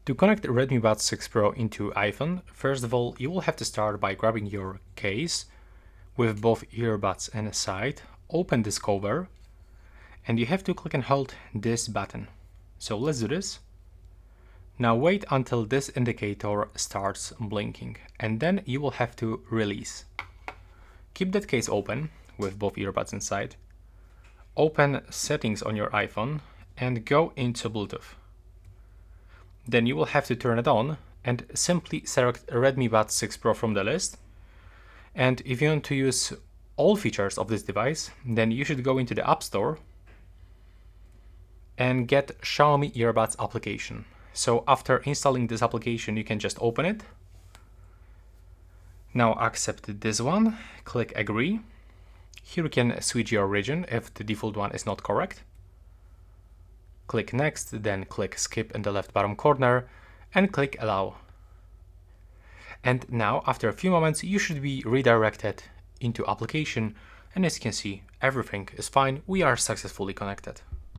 To connect Redmi Buds 6 Pro into iPhone, first of all, you will have to start by grabbing your case with both earbuds and a side, open this cover, and you have to click and hold this button. So let's do this. Now wait until this indicator starts blinking, and then you will have to release. Keep that case open with both earbuds inside. Open settings on your iPhone and go into Bluetooth. Then you will have to turn it on and simply select Redmi Buds 6 Pro from the list. And if you want to use all features of this device, then you should go into the App Store and get Xiaomi Earbuds application. So after installing this application, you can just open it. Now accept this one, click agree. Here you can switch your region if the default one is not correct. Click next, then click skip in the left bottom corner and click allow. And now after a few moments you should be redirected into application, and as you can see, everything is fine. We are successfully connected.